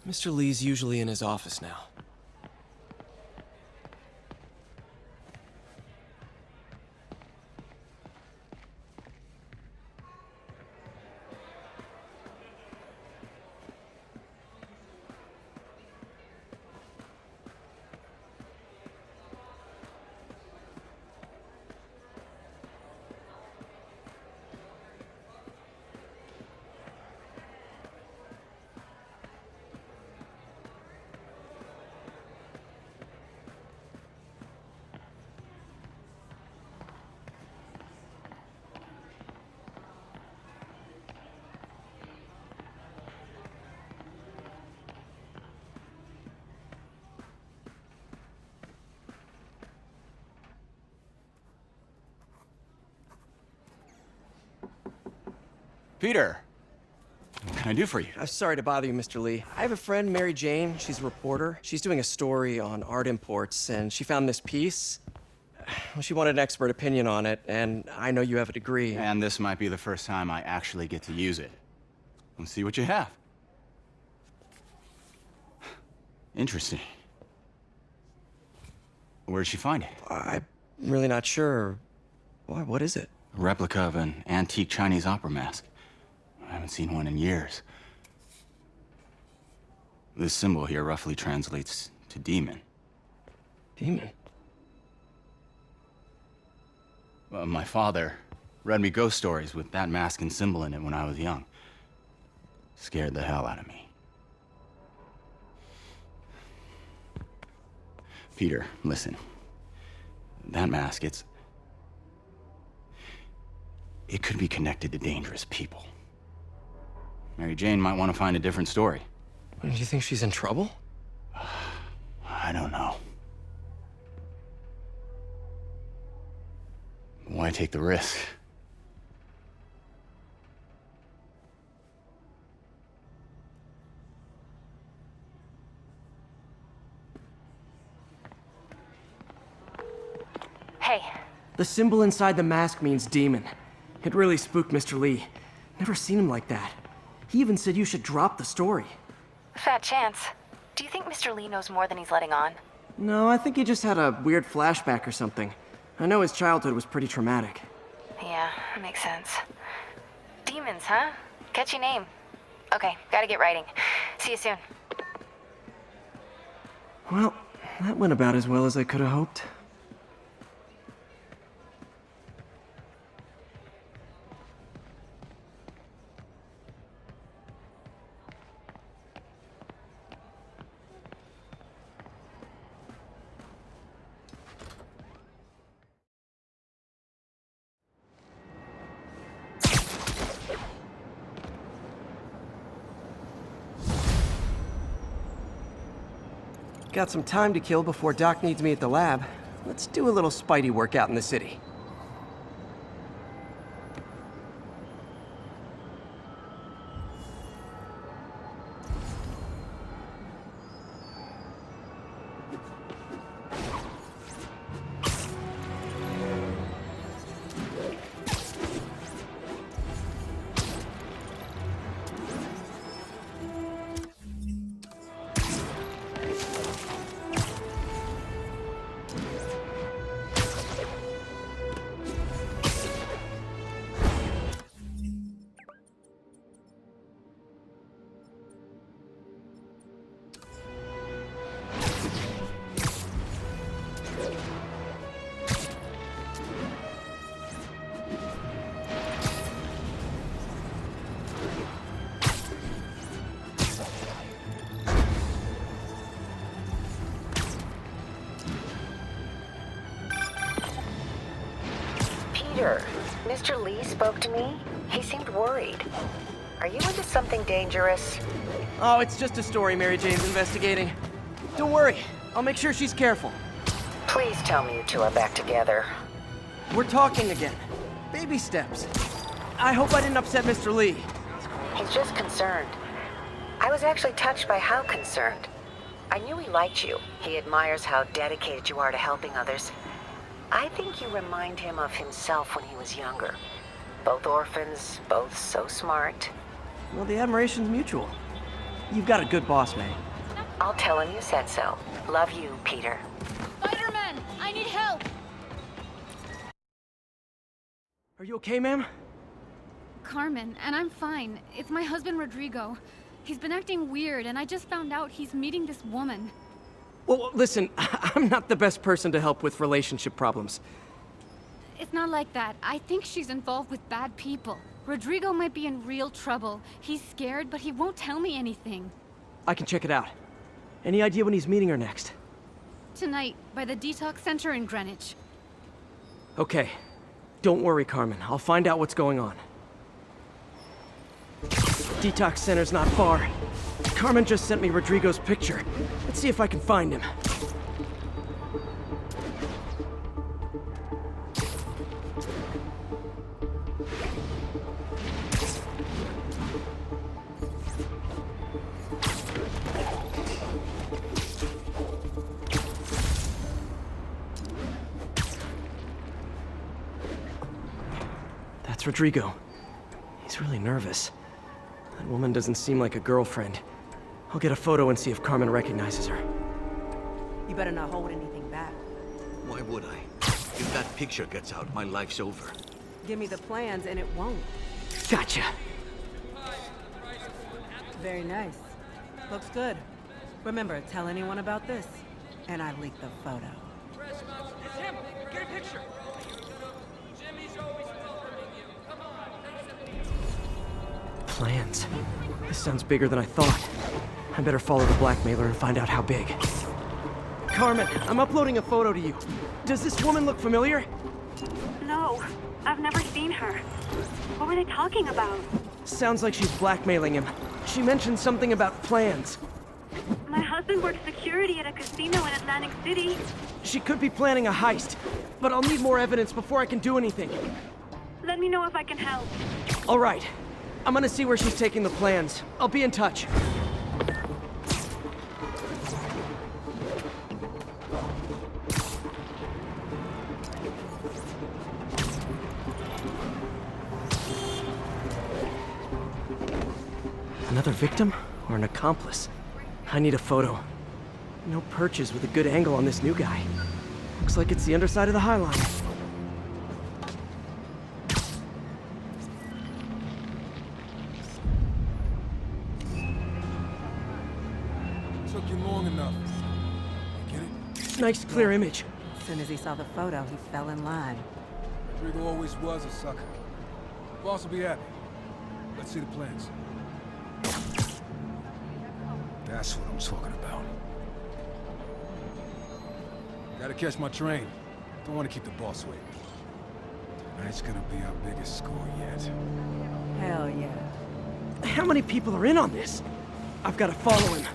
Mr. Lee's usually in his office now. Peter, what can I do for you? I'm sorry to bother you, Mr. Lee. I have a friend, Mary Jane. She's a reporter. She's doing a story on art imports, and she found this piece. Well, she wanted an expert opinion on it, and I know you have a degree. And this might be the first time I actually get to use it. Let's see what you have. Interesting. Where'd she find it? I'm really not sure. Why, what is it? A replica of an antique Chinese opera mask. I haven't seen one in years. This symbol here roughly translates to demon. Demon? My father read me ghost stories with that mask and symbol in it when I was young. Scared the hell out of me. Peter, listen. That mask, it could be connected to dangerous people. Mary Jane might want to find a different story. Do you think she's in trouble? I don't know. Why take the risk? Hey. The symbol inside the mask means demon. It really spooked Mr. Lee. Never seen him like that. He even said you should drop the story. Fat chance. Do you think Mr. Lee knows more than he's letting on? No, I think he just had a weird flashback or something. I know his childhood was pretty traumatic. Yeah, that makes sense. Demons, huh? Catchy name. Okay, gotta get writing. See you soon. Well, that went about as well as I could have hoped. Got some time to kill before Doc needs me at the lab. Let's do a little Spidey workout in the city. Peter, Mr. Lee spoke to me. He seemed worried. Are you into something dangerous? Oh, it's just a story Mary Jane's investigating. Don't worry, I'll make sure she's careful. Please tell me you two are back together. We're talking again. Baby steps. I hope I didn't upset Mr. Lee. He's just concerned. I was actually touched by how concerned. I knew he liked you. He admires how dedicated you are to helping others. I think you remind him of himself when he was younger. Both orphans, both so smart. Well, the admiration's mutual. You've got a good boss, May. I'll tell him you said so. Love you, Peter. Spider-Man, I need help! Are you okay, ma'am? Carmen, and I'm fine. It's my husband, Rodrigo. He's been acting weird, and I just found out he's meeting this woman. Well, listen, I'm not the best person to help with relationship problems. It's not like that. I think she's involved with bad people. Rodrigo might be in real trouble. He's scared, but he won't tell me anything. I can check it out. Any idea when he's meeting her next? Tonight, by the detox center in Greenwich. Okay. Don't worry, Carmen. I'll find out what's going on. Detox center's not far. Carmen just sent me Rodrigo's picture. Let's see if I can find him. That's Rodrigo. He's really nervous. That woman doesn't seem like a girlfriend. I'll get a photo and see if Carmen recognizes her. You better not hold anything back. Why would I? If that picture gets out, my life's over. Give me the plans and it won't. Gotcha. Very nice. Looks good. Remember, tell anyone about this, and I leak the photo. It's him! Get a picture! Plans. This sounds bigger than I thought. I better follow the blackmailer and find out how big. Carmen, I'm uploading a photo to you. Does this woman look familiar? No, I've never seen her. What were they talking about? Sounds like she's blackmailing him. She mentioned something about plans. My husband works security at a casino in Atlantic City. She could be planning a heist, but I'll need more evidence before I can do anything. Let me know if I can help. All right. I'm gonna see where she's taking the plans. I'll be in touch. Another victim or an accomplice? I need a photo. No perches with a good angle on this new guy. Looks like it's the underside of the High Line. Took you long enough. You get it? Nice clear image. As soon as he saw the photo, he fell in line. Rodrigo always was a sucker. Boss will be happy. Let's see the plans. That's what I'm talking about. Gotta catch my train. Don't want to keep the boss waiting. Tonight's gonna be our biggest score yet. Hell yeah. How many people are in on this? I've got to follow him.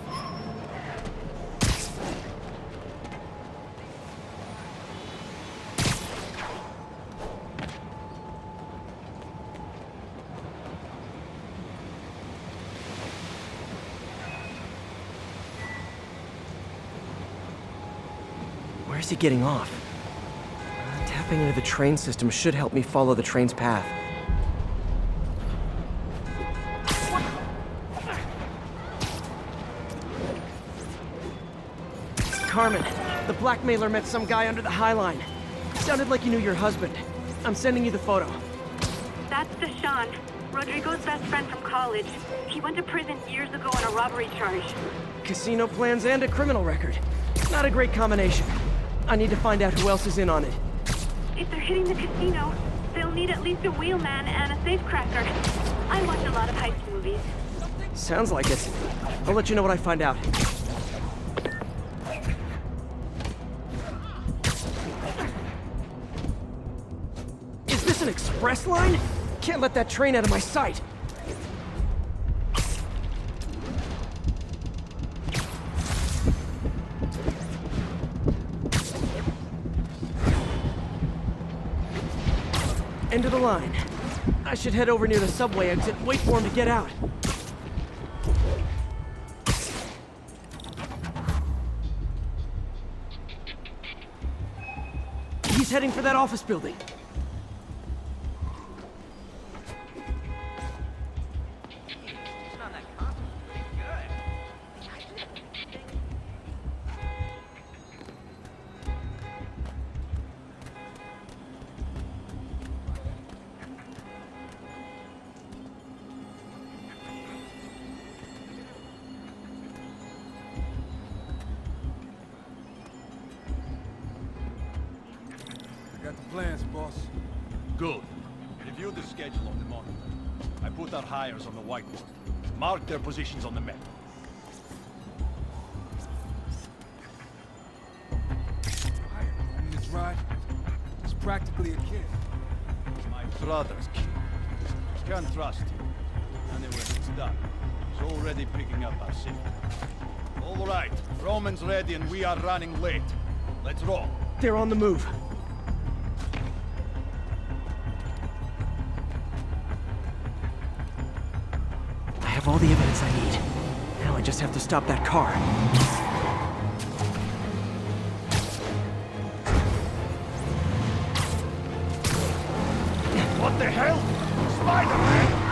Where's he getting off? Tapping into the train system should help me follow the train's path. Carmen, the blackmailer met some guy under the High Line. Sounded like he knew your husband. I'm sending you the photo. That's Deshaun, Rodrigo's best friend from college. He went to prison years ago on a robbery charge. Casino plans and a criminal record. Not a great combination. I need to find out who else is in on it. If they're hitting the casino, they'll need at least a wheelman and a safecracker. I watch a lot of heist movies. Sounds like it. I'll let you know what I find out. Is this an express line? Can't let that train out of my sight. End of the line. I should head over near the subway exit and wait for him to get out. He's heading for that office building. Got the plans, boss. Good. Review the schedule on the monitor. I put our hires on the whiteboard. Mark their positions on the map. This ride is practically a kid. My brother's kid. Can't trust him. Anyway, it's done. He's already picking up our signal. All right, Roman's ready and we are running late. Let's roll. They're on the move. I have all the evidence I need. Now I just have to stop that car. What the hell? Spider-Man!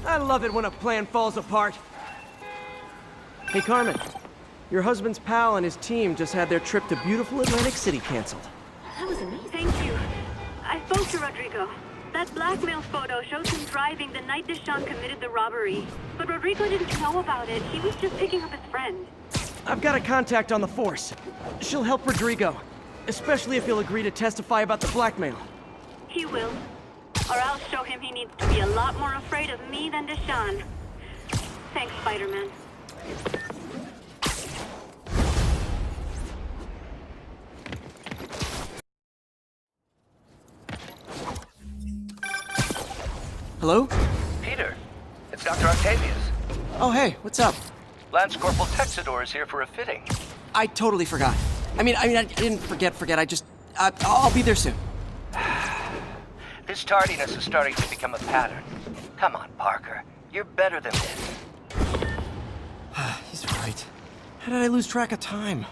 I love it when a plan falls apart. Hey, Carmen. Your husband's pal and his team just had their trip to beautiful Atlantic City canceled. That was amazing. Thank you. I spoke to Rodrigo. That blackmail photo shows him driving the night Deshaun committed the robbery. But Rodrigo didn't know about it. He was just picking up his friend. I've got a contact on the force. She'll help Rodrigo, especially if he'll agree to testify about the blackmail. He will. Or I'll show him he needs to be a lot more afraid of me than Deshaun. Thanks, Spider-Man. Hello? Peter, it's Dr. Octavius. Oh, hey, what's up? Lance Corporal Texador is here for a fitting. I totally forgot. I didn't forget. I'll be there soon. This tardiness is starting to become a pattern. Come on, Parker. You're better than this. He's right. How did I lose track of time?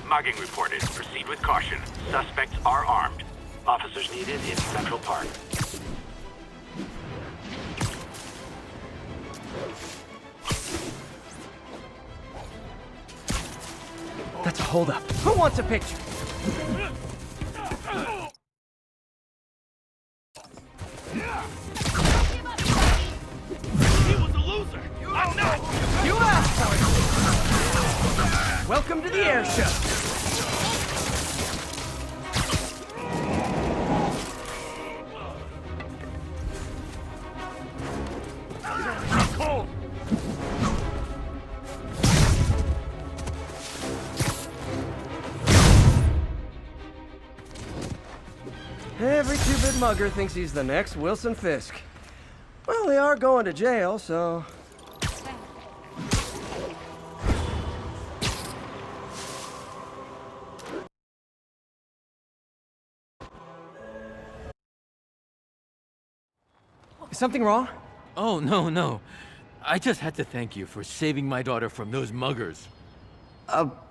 Mugging reported. Proceed with caution. Suspects are armed. Officers needed in Central Park. That's a holdup. Who wants a picture? He was a loser! I'm not! You asked for it! Welcome to the air show! Cold! Every two-bit mugger thinks he's the next Wilson Fisk. Well, they are going to jail, so... Is something wrong? Oh, no. I just had to thank you for saving my daughter from those muggers.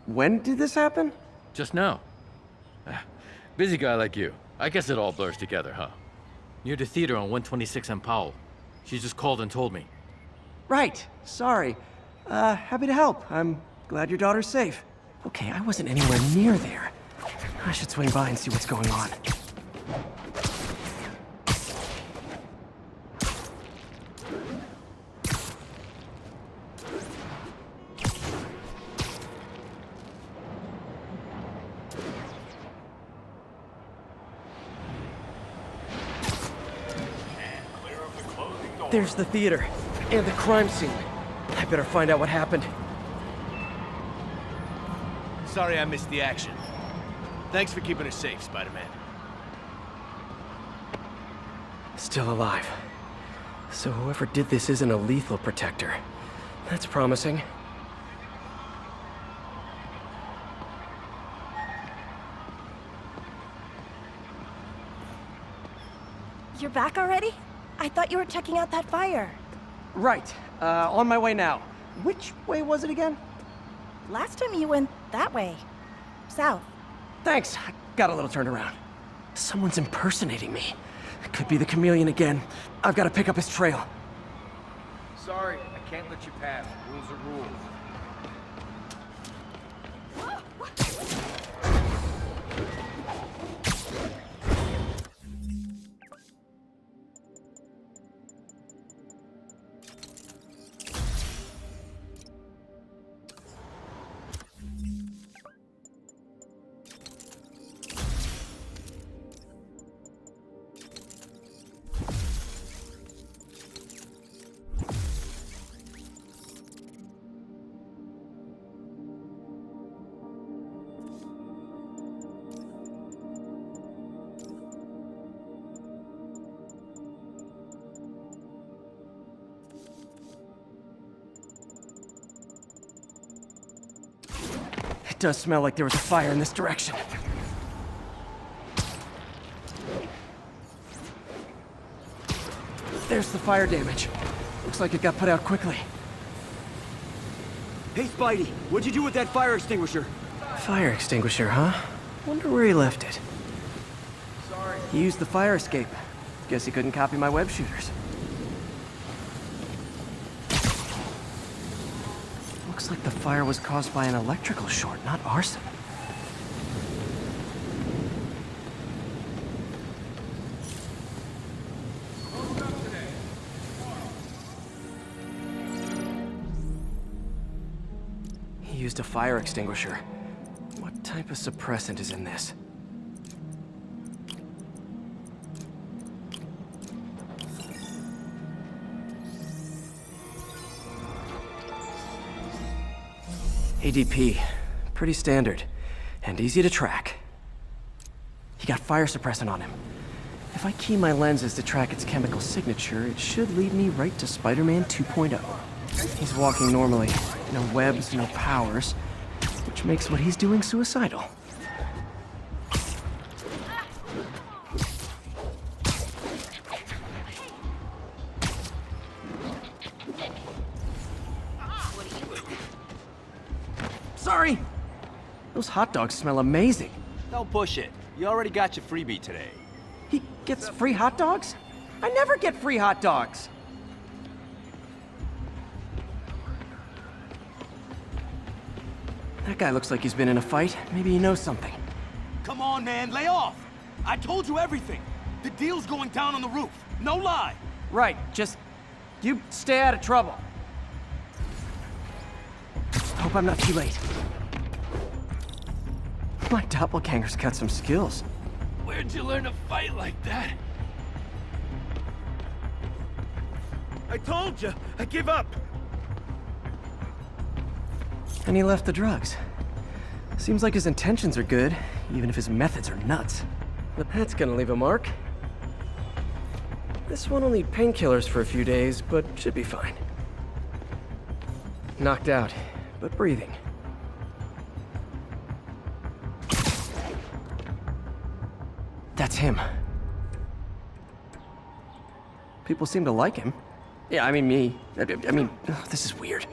When did this happen? Just now. Busy guy like you. I guess it all blurs together, huh? Near the theater on 126 and Powell. She just called and told me. Right. Sorry. Happy to help. I'm glad your daughter's safe. Okay, I wasn't anywhere near there. I should swing by and see what's going on. There's the theater, and the crime scene. I better find out what happened. Sorry I missed the action. Thanks for keeping us safe, Spider-Man. Still alive. So whoever did this isn't a lethal protector. That's promising. You're back already? I thought you were checking out that fire. Right. On my way now. Which way was it again? Last time you went that way. South. Thanks. I got a little turned around. Someone's impersonating me. Could be the chameleon again. I've got to pick up his trail. Sorry, I can't let you pass. Rules are rules. It does smell like there was a fire in this direction. There's the fire damage. Looks like it got put out quickly. Hey, Spidey, what'd you do with that fire extinguisher? Fire extinguisher, huh? Wonder where he left it. Sorry. He used the fire escape. Guess he couldn't copy my web shooters. Looks like the fire was caused by an electrical short, not arson. He used a fire extinguisher. What type of suppressant is in this? ADP. Pretty standard. And easy to track. He got fire suppressant on him. If I key my lenses to track its chemical signature, it should lead me right to Spider-Man 2.0. He's walking normally. No webs, no powers. Which makes what he's doing suicidal. Sorry! Those hot dogs smell amazing. Don't push it. You already got your freebie today. He gets free hot dogs? I never get free hot dogs! That guy looks like he's been in a fight. Maybe he knows something. Come on, man, lay off! I told you everything. The deal's going down on the roof. No lie. Right, just... you stay out of trouble. Hope I'm not too late. My doppelganger's got some skills. Where'd you learn to fight like that? I told you, I give up. And he left the drugs. Seems like his intentions are good, even if his methods are nuts. But that's gonna leave a mark. This one will need painkillers for a few days, but should be fine. Knocked out, but breathing. That's him. People seem to like him. Yeah, I mean me. I mean, this is weird.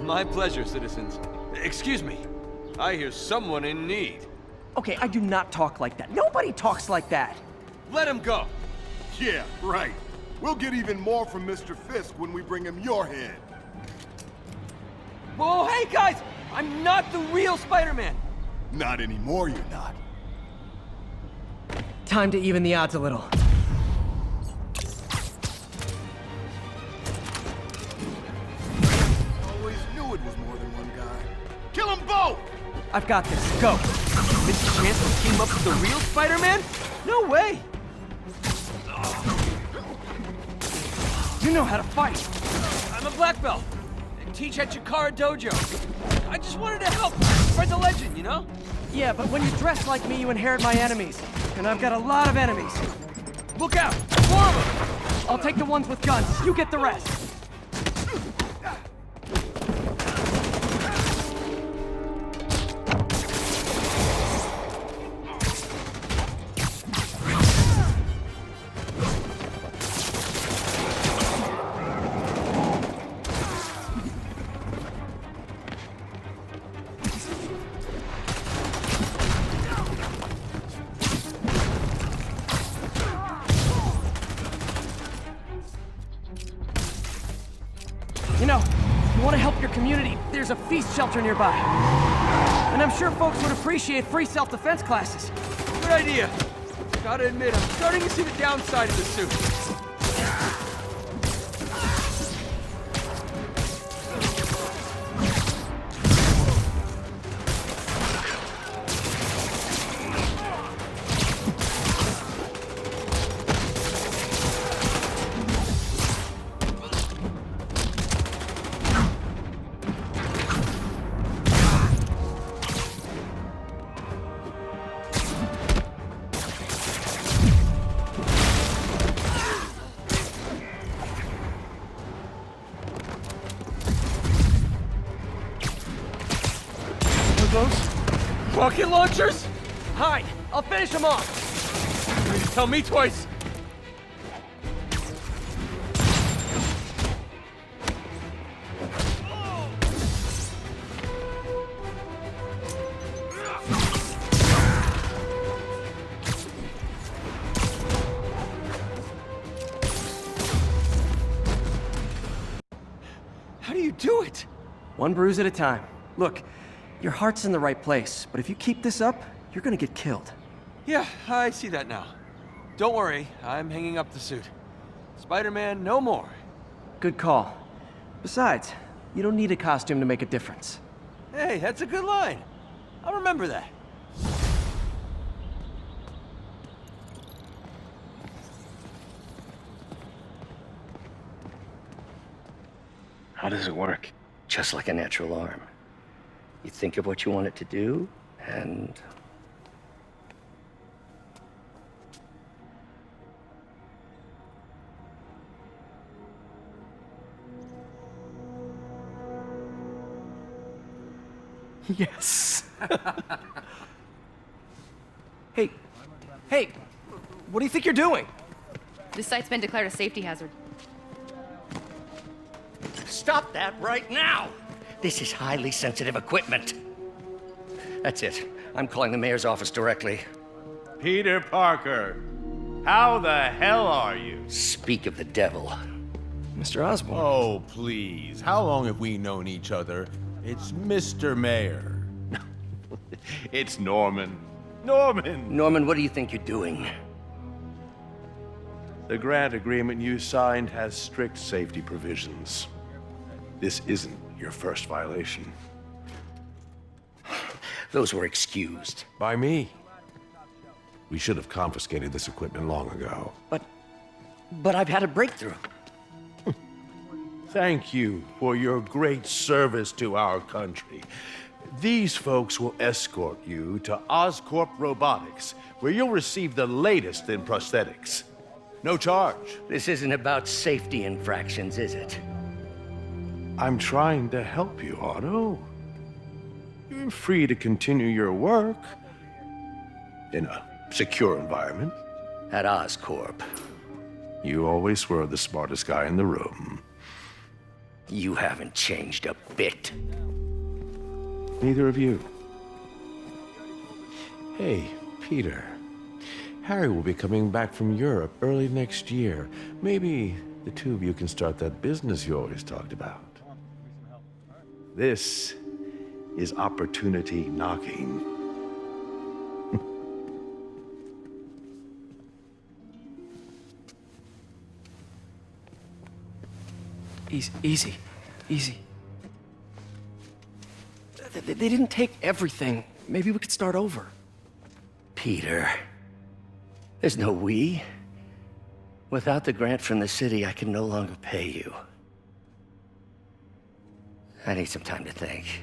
My pleasure, citizens. Excuse me. I hear someone in need. Okay, I do not talk like that. Nobody talks like that. Let him go. Yeah, right. We'll get even more from Mr. Fisk when we bring him your head. Whoa, hey guys! I'm not the real Spider-Man! Not anymore, you're not. Time to even the odds a little. Always knew it was more than one guy. Kill them both! I've got this. Go! Mr. Chancellor team up with the real Spider-Man? No way! You know how to fight! I'm a black belt. And teach at Chikara Dojo. I just wanted to help. Spread the legend, you know? Yeah, but when you dress like me, you inherit my enemies. And I've got a lot of enemies. Look out! 4 of them! I'll take the ones with guns. You get the rest. want to help your community, there's a feast shelter nearby. And I'm sure folks would appreciate free self-defense classes. Good idea. Gotta admit, I'm starting to see the downside of the suit. Rocket launchers? Hide! I'll finish them off! You didn't tell me twice! How do you do it? One bruise at a time. Look, your heart's in the right place, but if you keep this up, you're gonna get killed. Yeah, I see that now. Don't worry, I'm hanging up the suit. Spider-Man, no more. Good call. Besides, you don't need a costume to make a difference. Hey, that's a good line. I'll remember that. How does it work? Just like a natural arm. You think of what you want it to do, and... Yes! Hey, what do you think you're doing? This site's been declared a safety hazard. Stop that right now! This is highly sensitive equipment. That's it. I'm calling the mayor's office directly. Peter Parker, how the hell are you? Speak of the devil. Mr. Osborn. Oh, please. How long have we known each other? It's Mr. Mayor. It's Norman. Norman! Norman, what do you think you're doing? The grant agreement you signed has strict safety provisions. This isn't your first violation. Those were excused. By me. We should have confiscated this equipment long ago. But I've had a breakthrough. Thank you for your great service to our country. These folks will escort you to Oscorp Robotics, where you'll receive the latest in prosthetics. No charge. This isn't about safety infractions, is it? I'm trying to help you, Otto. You're free to continue your work in a secure environment. At Oscorp. You always were the smartest guy in the room. You haven't changed a bit. Neither of you. Hey, Peter. Harry will be coming back from Europe early next year. Maybe the two of you can start that business you always talked about. This is opportunity knocking. Easy. They didn't take everything. Maybe we could start over. Peter, there's no we. Without the grant from the city, I can no longer pay you. I need some time to think.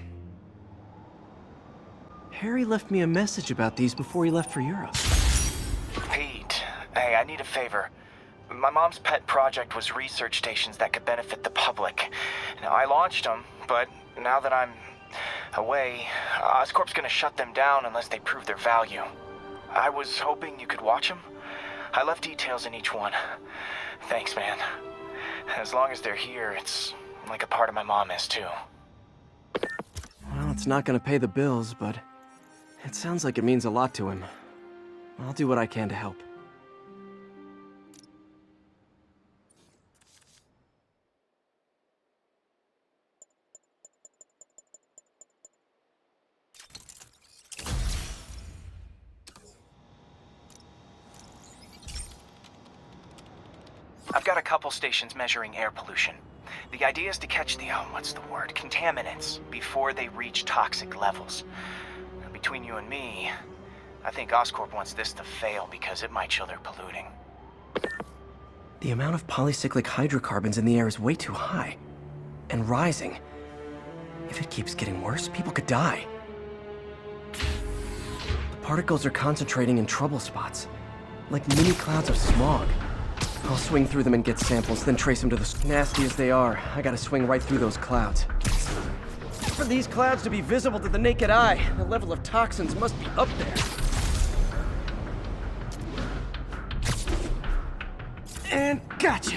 Harry left me a message about these before he left for Europe. Pete, hey, I need a favor. My mom's pet project was research stations that could benefit the public. Now, I launched them, but now that I'm away, Oscorp's gonna shut them down unless they prove their value. I was hoping you could watch them. I left details in each one. Thanks, man. As long as they're here, it's like a part of my mom is, too. Well, it's not gonna pay the bills, but it sounds like it means a lot to him. I'll do what I can to help. got a couple stations measuring air pollution. The idea is to catch the, contaminants before they reach toxic levels. Between you and me, I think Oscorp wants this to fail because it might show they're polluting. The amount of polycyclic hydrocarbons in the air is way too high. And rising. If it keeps getting worse, people could die. The particles are concentrating in trouble spots, like mini clouds of smog. I'll swing through them and get samples, then trace them to the... Nasty as they are, I gotta swing right through those clouds. For these clouds to be visible to the naked eye, the level of toxins must be up there. And gotcha!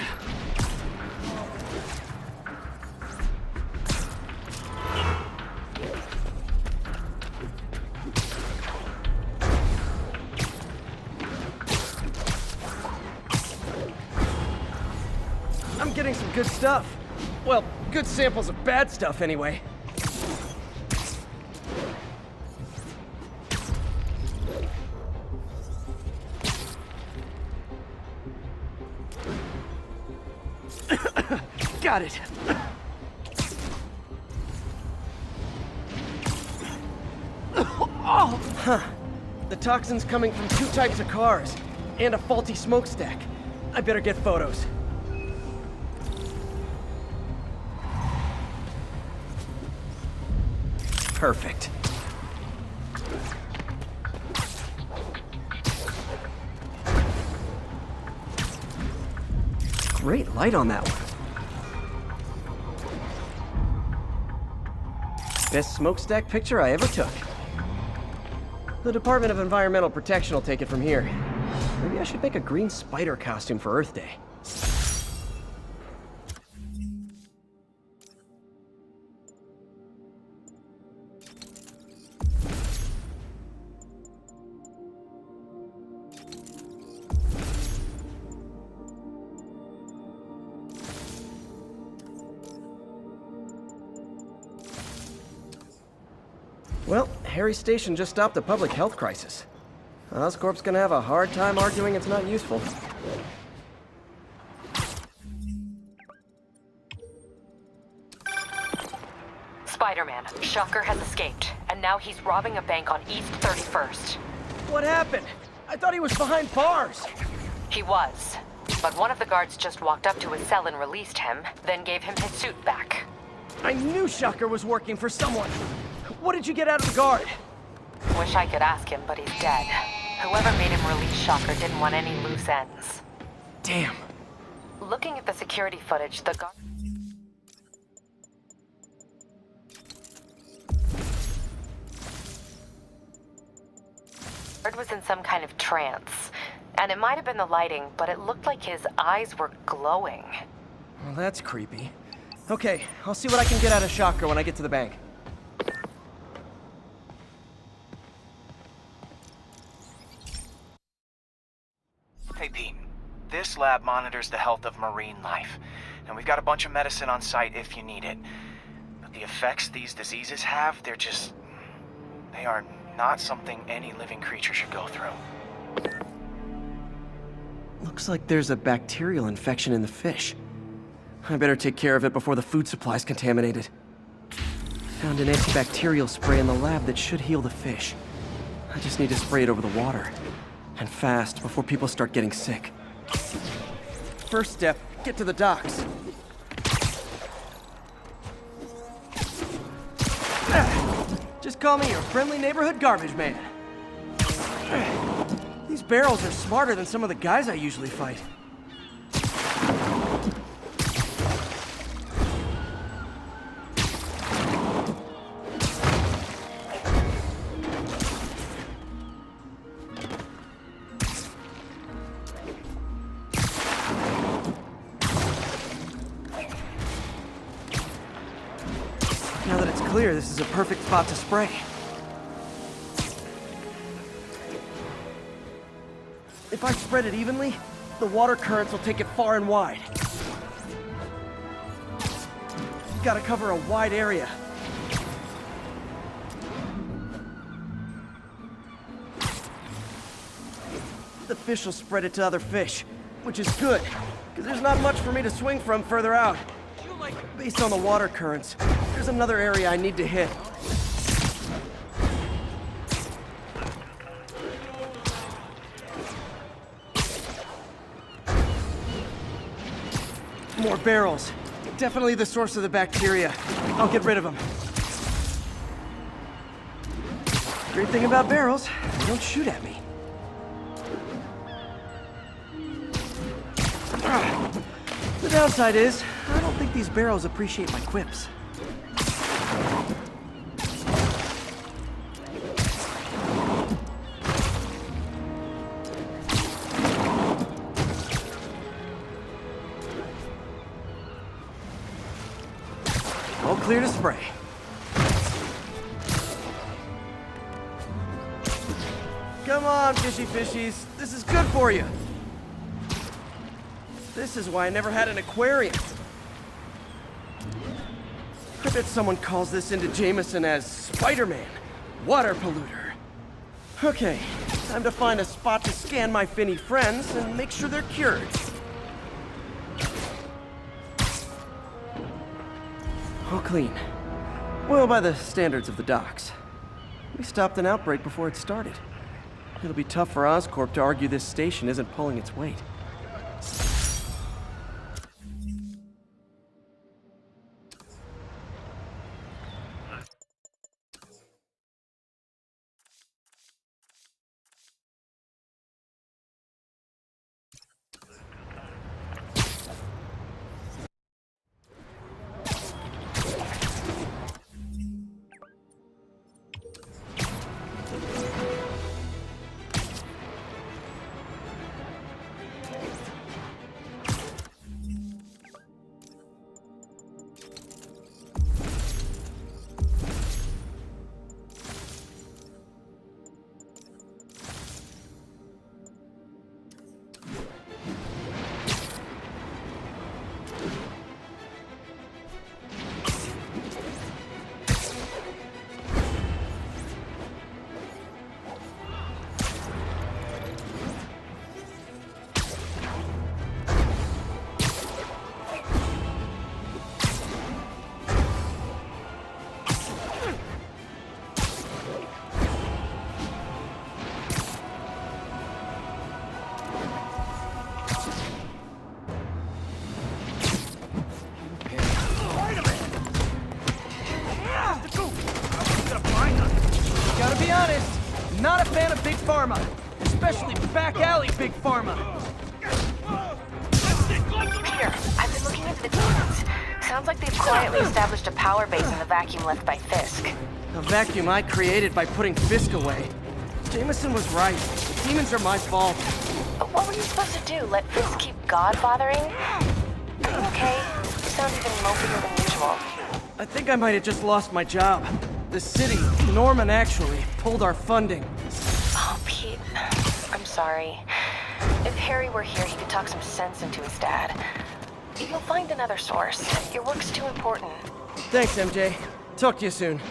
I'm getting some good stuff. Well, good samples of bad stuff anyway. Got it. Oh! Huh. The toxin's coming from 2 types of cars, and a faulty smokestack. I better get photos. Perfect. Great light on that one. Best smokestack picture I ever took. The Department of Environmental Protection will take it from here. Maybe I should make a green spider costume for Earth Day. Well, Harry Station just stopped a public health crisis. Oscorp's gonna have a hard time arguing it's not useful. Spider-Man, Shocker has escaped, and now he's robbing a bank on East 31st. What happened? I thought he was behind bars. He was, but one of the guards just walked up to his cell and released him, then gave him his suit back. I knew Shocker was working for someone. What did you get out of the guard? Wish I could ask him, but he's dead. Whoever made him release Shocker didn't want any loose ends. Damn. Looking at the security footage, the guard was in some kind of trance. And it might have been the lighting, but it looked like his eyes were glowing. Well, that's creepy. Okay, I'll see what I can get out of Shocker when I get to the bank. Hey, Pete. This lab monitors the health of marine life, and we've got a bunch of medicine on site if you need it. But the effects these diseases have, they are not something any living creature should go through. Looks like there's a bacterial infection in the fish. I better take care of it before the food supply's contaminated. Found an antibacterial spray in the lab that should heal the fish. I just need to spray it over the water. And fast, before people start getting sick. First step, get to the docks. Just call me your friendly neighborhood garbage man. These barrels are smarter than some of the guys I usually fight. Now that it's clear, this is a perfect spot to spray. If I spread it evenly, the water currents will take it far and wide. Gotta cover a wide area. The fish will spread it to other fish. which is good, because there's not much for me to swing from further out. Based on the water currents, there's another area I need to hit. More barrels. Definitely the source of the bacteria. I'll get rid of them. Great thing about barrels, they don't shoot at me. The downside is, I don't think these barrels appreciate my quips. All clear to spray. Come on, fishy fishies. This is good for you. This is why I never had an aquarium. I bet someone calls this into Jameson as Spider-Man, water polluter. Okay, time to find a spot to scan my finny friends and make sure they're cured. All clean. Well, by the standards of the docks. We stopped an outbreak before it started. It'll be tough for Oscorp to argue this station isn't pulling its weight. Gotta be honest, not a fan of Big Pharma, especially back alley Big Pharma. Peter, I've been looking into the demons. Sounds like they've quietly established a power base in the vacuum left by Fisk. A vacuum I created by putting Fisk away. Jameson was right. Demons are my fault. But what were you supposed to do? Let Fisk keep God-bothering? Are you okay? You sound even mopier than usual. I think I might have just lost my job. The city, Norman actually, pulled our funding. Oh, Pete. I'm sorry. If Harry were here, he could talk some sense into his dad. You'll find another source. Your work's too important. Thanks, MJ. Talk to you soon.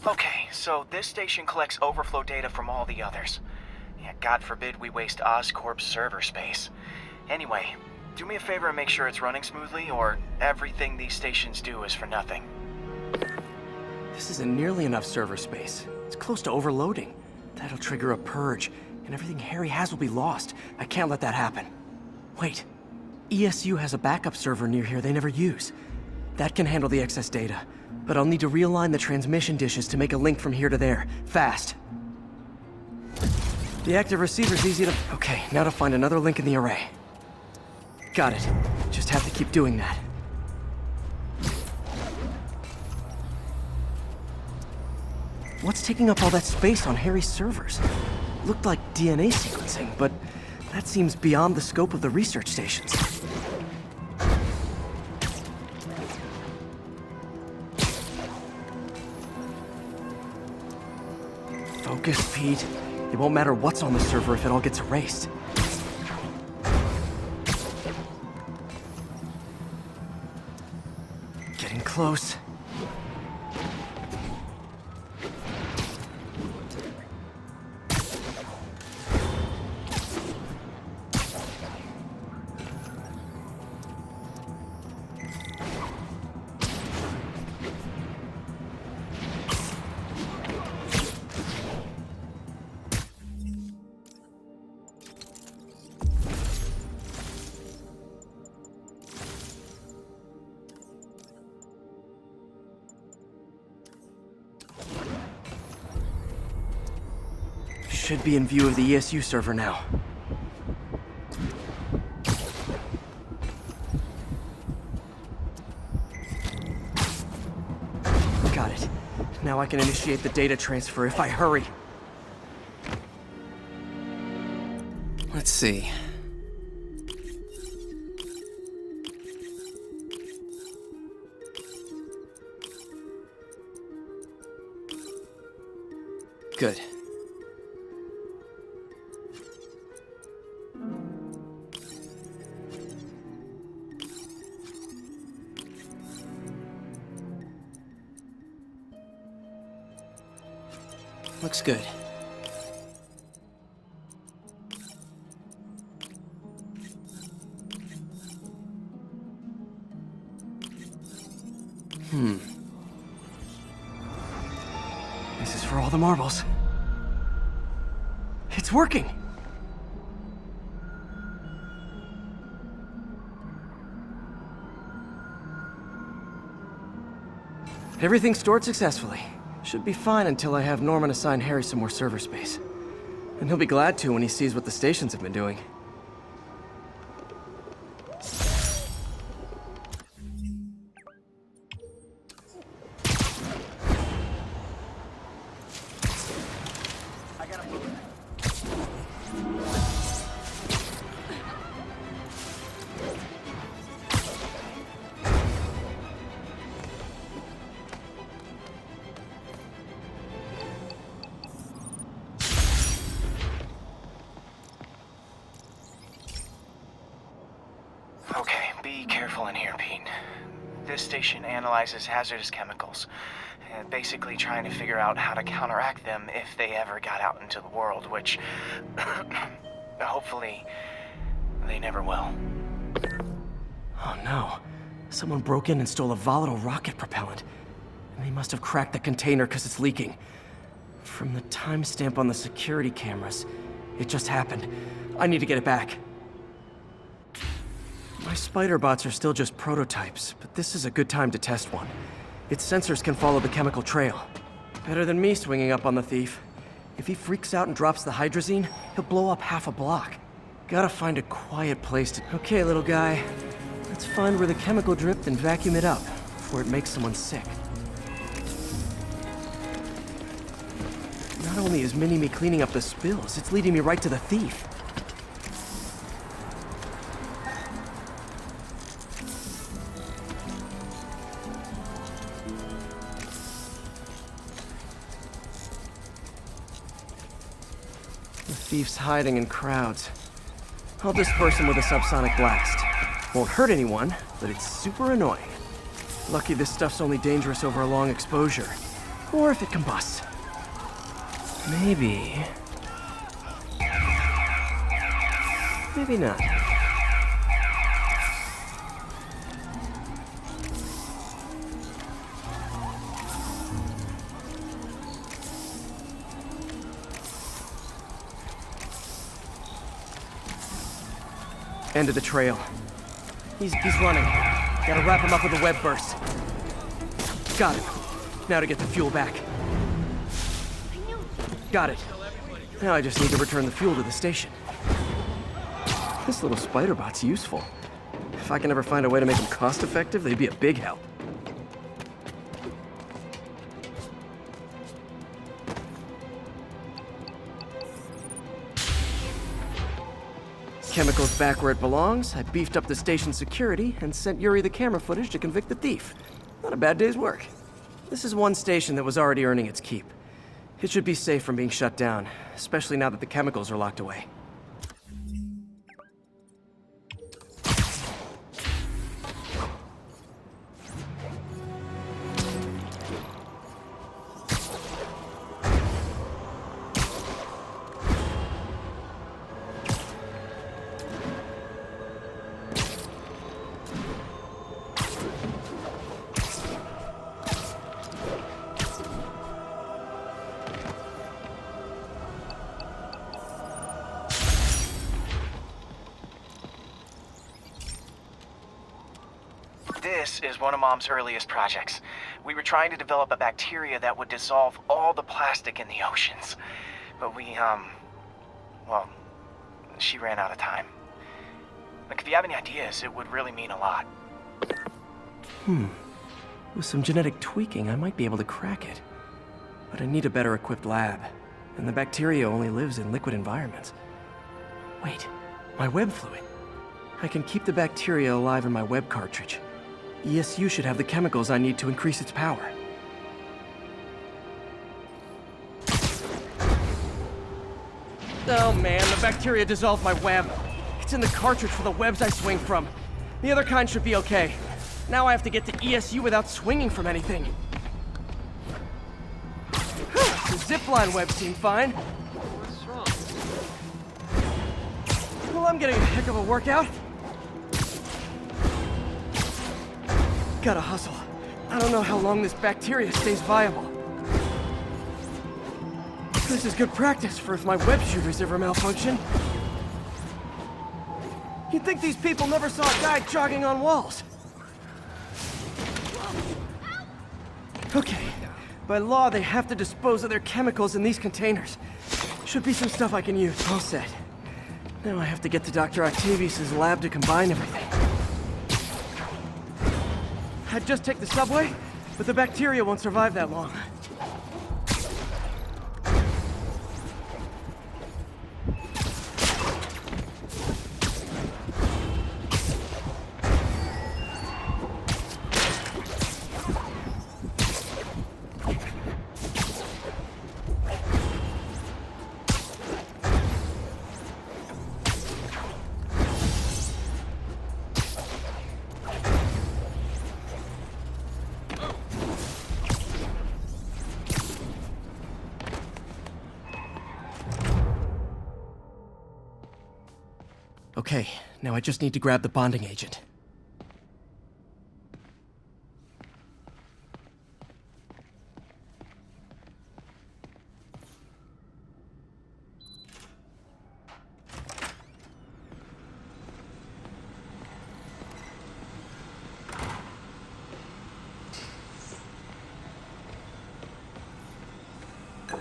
Okay, so this station collects overflow data from all the others. Yeah, God forbid we waste Oscorp's server space. Anyway, do me a favor and make sure it's running smoothly, or everything these stations do is for nothing. This isn't nearly enough server space. It's close to overloading. That'll trigger a purge, and everything Harry has will be lost. I can't let that happen. Wait. ESU has a backup server near here they never use. That can handle the excess data, but I'll need to realign the transmission dishes to make a link from here to there, fast. The active receiver's easy to... Okay, now to find another link in the array. Got it. Just have to keep doing that. What's taking up all that space on Harry's servers? Looked like DNA sequencing, but that seems beyond the scope of the research stations. Focus, Pete. It won't matter what's on the server if it all gets erased. Getting close. Should be in view of the ESU server now. Got it. Now I can initiate the data transfer if I hurry. Let's see. Good. Looks good. This is for all the marbles. It's working! Everything stored successfully. Should be fine until I have Norman assign Harry some more server space. And he'll be glad to when he sees what the stations have been doing. Okay, be careful in here, Pete. This station analyzes hazardous chemicals, basically trying to figure out how to counteract them if they ever got out into the world, which hopefully they never will. Oh no. Someone broke in and stole a volatile rocket propellant. And they must have cracked the container because it's leaking. From the timestamp on the security cameras, it just happened. I need to get it back. My spider bots are still just prototypes, but this is a good time to test one. Its sensors can follow the chemical trail. Better than me swinging up on the thief. If he freaks out and drops the hydrazine, he'll blow up half a block. Gotta find a quiet place to... Okay, little guy. Let's find where the chemical dripped and vacuum it up before it makes someone sick. Not only is Mini-Me cleaning up the spills, it's leading me right to the thief. The thief's hiding in crowds. I'll disperse him with a subsonic blast. Won't hurt anyone, but it's super annoying. Lucky this stuff's only dangerous over a long exposure. Or if it combusts. Maybe... maybe not. End of the trail. He's running. Gotta wrap him up with a web burst. Got it. Now to get the fuel back. Got it. Now I just need to return the fuel to the station. This little spider bot's useful. If I can ever find a way to make them cost-effective, they'd be a big help. Chemicals back where it belongs, I beefed up the station security and sent Yuri the camera footage to convict the thief. Not a bad day's work. This is one station that was already earning its keep. It should be safe from being shut down, especially now that the chemicals are locked away. This is one of Mom's earliest projects. We were trying to develop a bacteria that would dissolve all the plastic in the oceans. But well, she ran out of time. Like, if you have any ideas, it would really mean a lot. With some genetic tweaking, I might be able to crack it. But I need a better equipped lab, and the bacteria only lives in liquid environments. Wait, my web fluid. I can keep the bacteria alive in my web cartridge. ESU should have the chemicals I need to increase its power. Oh man, the bacteria dissolved my web. It's in the cartridge for the webs I swing from. The other kind should be okay. Now I have to get to ESU without swinging from anything. The zipline web seemed fine. What's wrong? Well, I'm getting a heck of a workout. Gotta hustle. I don't know how long this bacteria stays viable. This is good practice for if my web shooters ever malfunction. You'd think these people never saw a guy jogging on walls. Okay. By law, they have to dispose of their chemicals in these containers. Should be some stuff I can use. All set. Now I have to get to Dr. Octavius' lab to combine everything. I'd just take the subway, but the bacteria won't survive that long. Okay, now I just need to grab the bonding agent.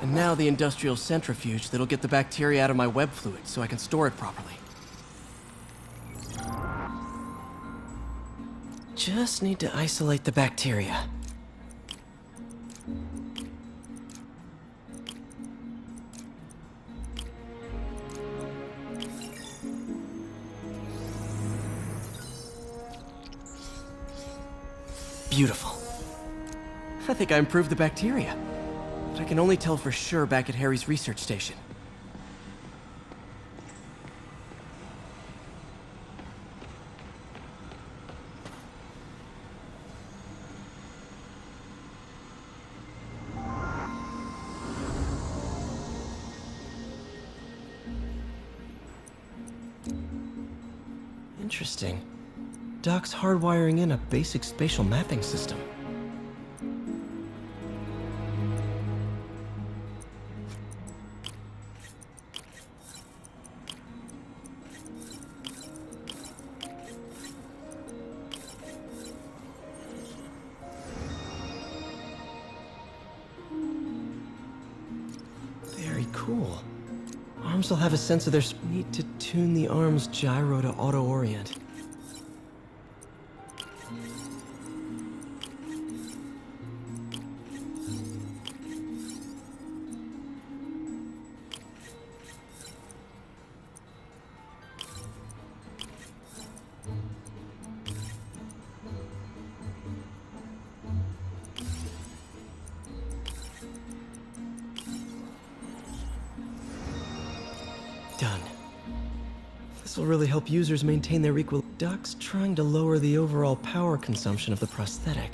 And now the industrial centrifuge that'll get the bacteria out of my web fluid so I can store it properly. Just need to isolate the bacteria. Beautiful. I think I improved the bacteria. But I can only tell for sure back at Harry's research station. Interesting. Doc's hardwiring in a basic spatial mapping system. Very cool. Arms will have a sense of their... Need to tune the arm's gyro to auto-orient. Done. This will really help users maintain their equilibrium. Doc's trying to lower the overall power consumption of the prosthetic.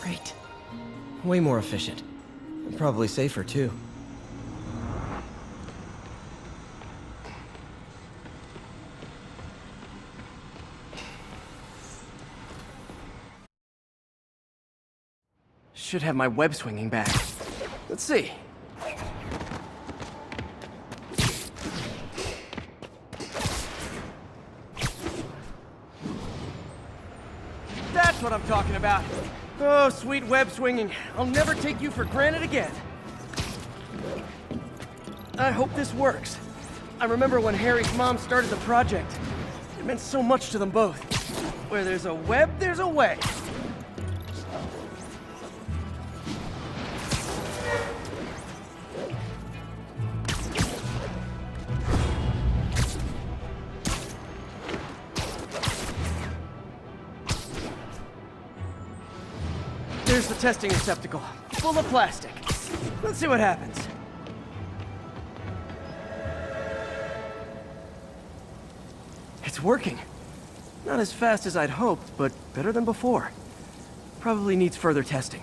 Great. Way more efficient. And probably safer, too. Should have my web swinging back. Let's see. That's what I'm talking about. Oh, sweet web swinging. I'll never take you for granted again. I hope this works. I remember when Harry's mom started the project. It meant so much to them both. Where there's a web, there's a way. There's the testing receptacle, full of plastic. Let's see what happens. It's working. Not as fast as I'd hoped, but better than before. Probably needs further testing.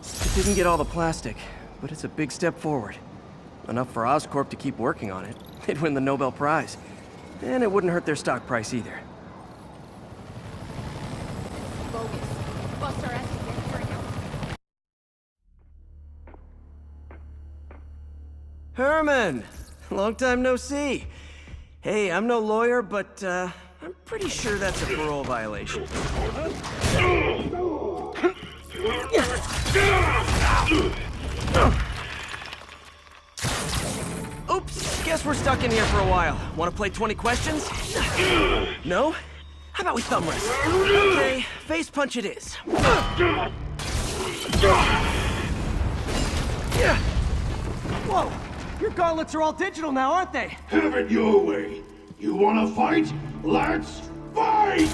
It didn't get all the plastic, but it's a big step forward. Enough for Oscorp to keep working on it. They'd win the Nobel Prize. And it wouldn't hurt their stock price either. Herman! Long time no see. Hey, I'm no lawyer, but I'm pretty sure that's a parole violation. Oops, guess we're stuck in here for a while. Want to play 20 questions? No? How about we thumb wrestle? Okay, face punch it is. Whoa! Your gauntlets are all digital now, aren't they? Have it your way. You wanna fight? Let's fight!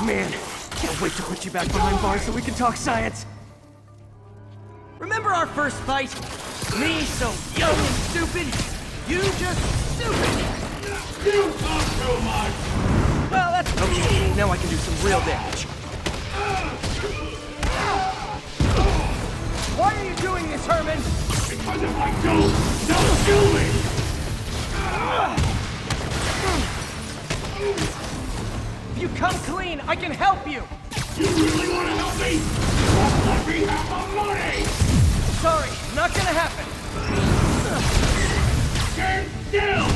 Man, can't wait to put you back behind bars so we can talk science. Remember our first fight? Me so young and stupid, you just stupid! You talk too much! Well, that's okay. Now I can do some real damage. Why are you doing this, Herman? Because if I don't kill me! If you come clean, I can help you! You really want to help me? You won't let me have my money! Sorry, not gonna happen. Stand still!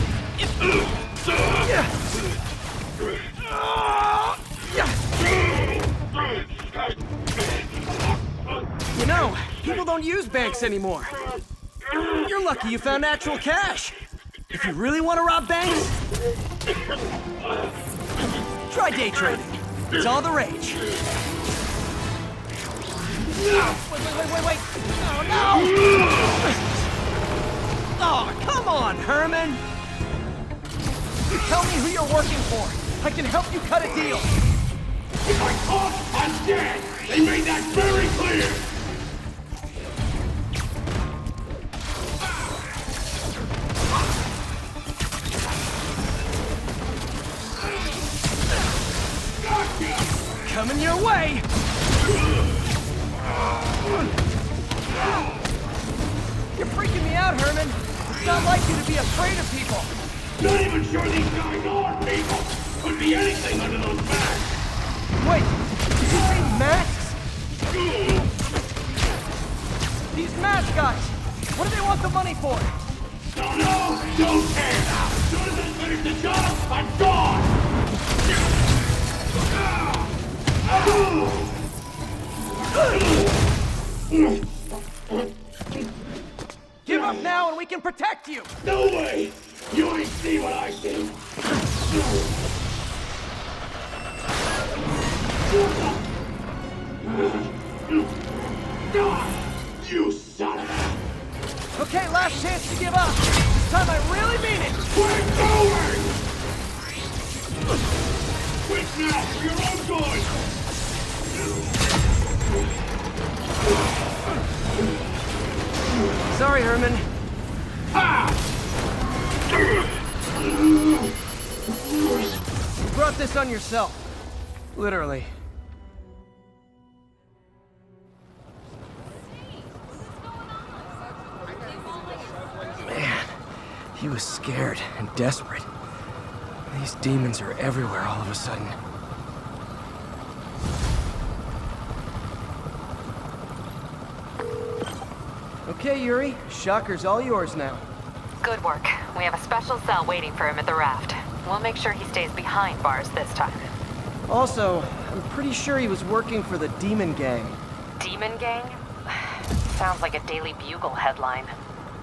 You know, people don't use banks anymore. You're lucky you found actual cash. If you really want to rob banks, try day trading. It's all the rage. Wait. Oh, no! Oh, come on, Herman! You tell me who you're working for. I can help you cut a deal. If I talk, I'm dead! They made that very clear! Coming your way! You're freaking me out, Herman. It's not like you to be afraid of people. Not even sure these guys are people. Could be anything under those masks. Wait, did you say masks? These mask guys, what do they want the money for? Don't know, don't care. As soon as I finish the job, I'm gone. No way! You ain't see what I see! You son of a... Okay, last chance to give up. This time I really mean it. We're going! Quit now! Your own choice! Sorry, Herman. You brought this on yourself. Literally. Man, he was scared and desperate. These demons are everywhere all of a sudden. Okay, Yuri. Shocker's all yours now. Good work. We have a special cell waiting for him at the raft. We'll make sure he stays behind bars this time. Also, I'm pretty sure he was working for the Demon Gang. Demon Gang? Sounds like a Daily Bugle headline.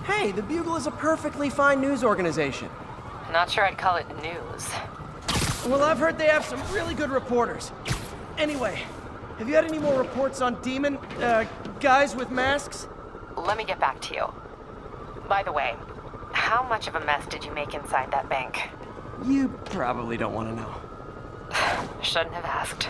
Hey, the Bugle is a perfectly fine news organization. Not sure I'd call it news. Well, I've heard they have some really good reporters. Anyway, have you had any more reports on demon, guys with masks? Let me get back to you. By the way, how much of a mess did you make inside that bank? You probably don't want to know. Shouldn't have asked.